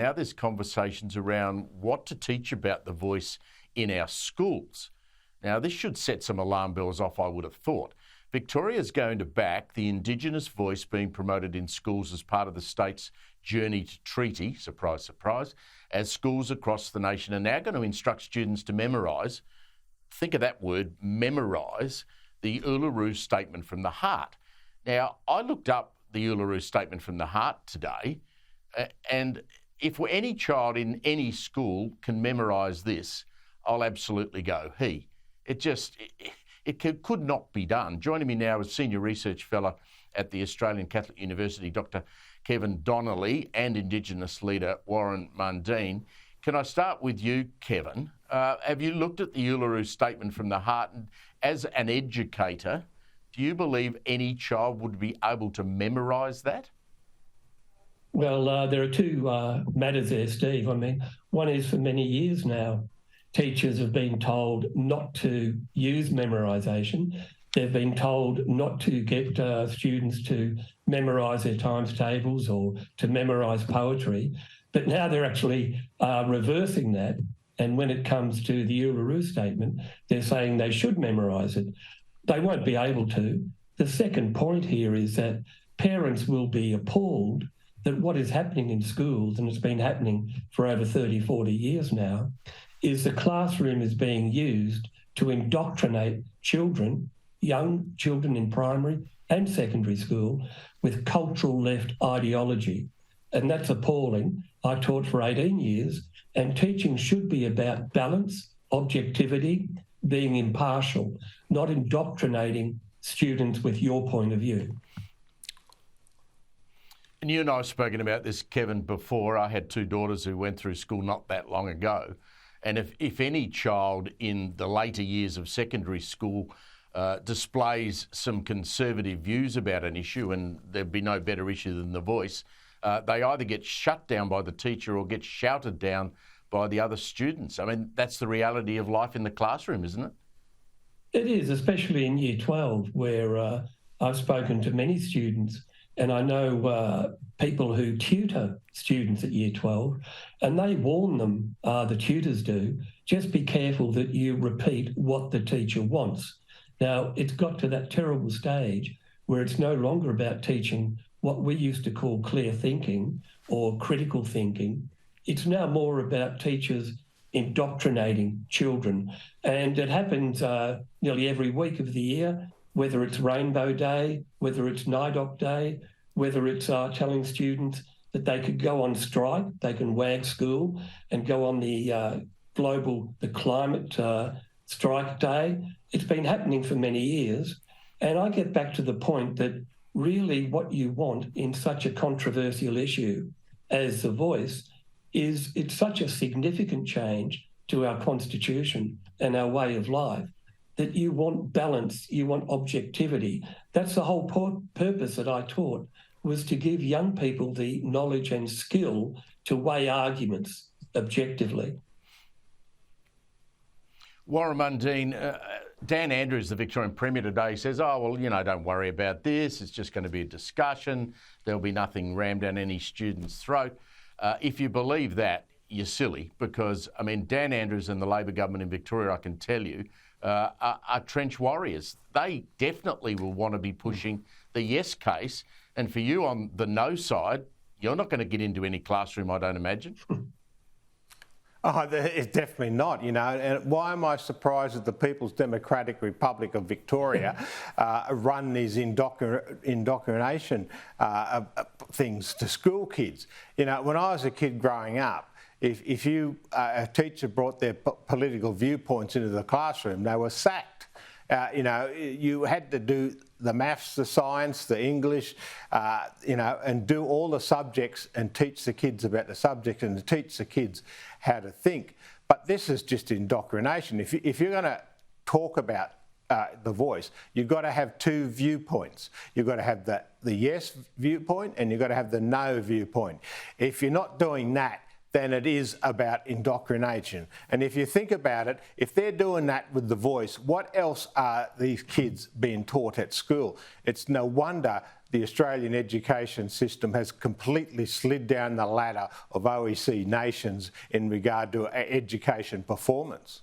Now there's conversations around what to teach about the voice in our schools. Now this should set some alarm bells off, I would have thought. Victoria's going to back the Indigenous voice being promoted in schools as part of the state's journey to treaty, surprise, surprise, as schools across the nation are now going to instruct students to memorise, think of that word, memorise, the Uluru Statement from the Heart. Now, I looked up the Uluru Statement from the Heart today, and if any child in any school can memorise this, I'll absolutely go, It could not be done. Joining me now is Senior Research Fellow at the Australian Catholic University, Dr. Kevin Donnelly, and Indigenous Leader Warren Mundine. Can I start with you, Kevin? Have you looked at the Uluru Statement from the Heart? And as an educator, do you believe any child would be able to memorise that? Well, there are two matters there, Steve. I mean, one is for many years now, teachers have been told not to use memorisation. They've been told not to get students to memorise their times tables or to memorise poetry. But now they're actually reversing that. And when it comes to the Uluru Statement, they're saying they should memorise it. They won't be able to. The second point here is that parents will be appalled that what is happening in schools, and it's been happening for over 30, 40 years now, is the classroom is being used to indoctrinate children, young children in primary and secondary school, with cultural left ideology. And that's appalling. I taught for 18 years, and teaching should be about balance, objectivity, being impartial, not indoctrinating students with your point of view. And you and I have spoken about this, Kevin, before. I had two daughters who went through school not that long ago. And if any child in the later years of secondary school displays some conservative views about an issue, and there'd be no better issue than the voice, they either get shut down by the teacher or get shouted down by the other students. I mean, that's the reality of life in the classroom, isn't it? It is, especially in Year 12, where I've spoken to many students, and I know people who tutor students at Year 12, and they warn them, the tutors do, just be careful that you repeat what the teacher wants. Now, it's got to that terrible stage where it's no longer about teaching what we used to call clear thinking or critical thinking. It's now more about teachers indoctrinating children. And it happens nearly every week of the year, whether it's Rainbow Day, whether it's NIDOC Day, whether it's telling students that they could go on strike, they can wag school and go on the climate strike day. It's been happening for many years. And I get back to the point that really what you want in such a controversial issue as the voice is it's such a significant change to our constitution and our way of life that you want balance, you want objectivity. That's the whole purpose that I taught, was to give young people the knowledge and skill to weigh arguments objectively. Warren Mundine, Dan Andrews, the Victorian Premier today, says, don't worry about this. It's just going to be a discussion. There'll be nothing rammed down any student's throat. If you believe that, you're silly, because, Dan Andrews and the Labor government in Victoria, I can tell you, are trench warriors. They definitely will want to be pushing the yes case. And for you on the no side, you're not going to get into any classroom, I don't imagine. Oh, it's definitely not, And why am I surprised that the People's Democratic Republic of Victoria run these indoctrination things to school kids? When I was a kid growing up, if a teacher brought their political viewpoints into the classroom, they were sacked. You had to do the maths, the science, the English, and do all the subjects and teach the kids about the subject and to teach the kids how to think. But this is just indoctrination. If you're going to talk about the voice, you've got to have two viewpoints. You've got to have the yes viewpoint and you've got to have the no viewpoint. If you're not doing that, then it is about indoctrination. And if you think about it, if they're doing that with the voice, what else are these kids being taught at school? It's no wonder the Australian education system has completely slid down the ladder of OECD nations in regard to education performance.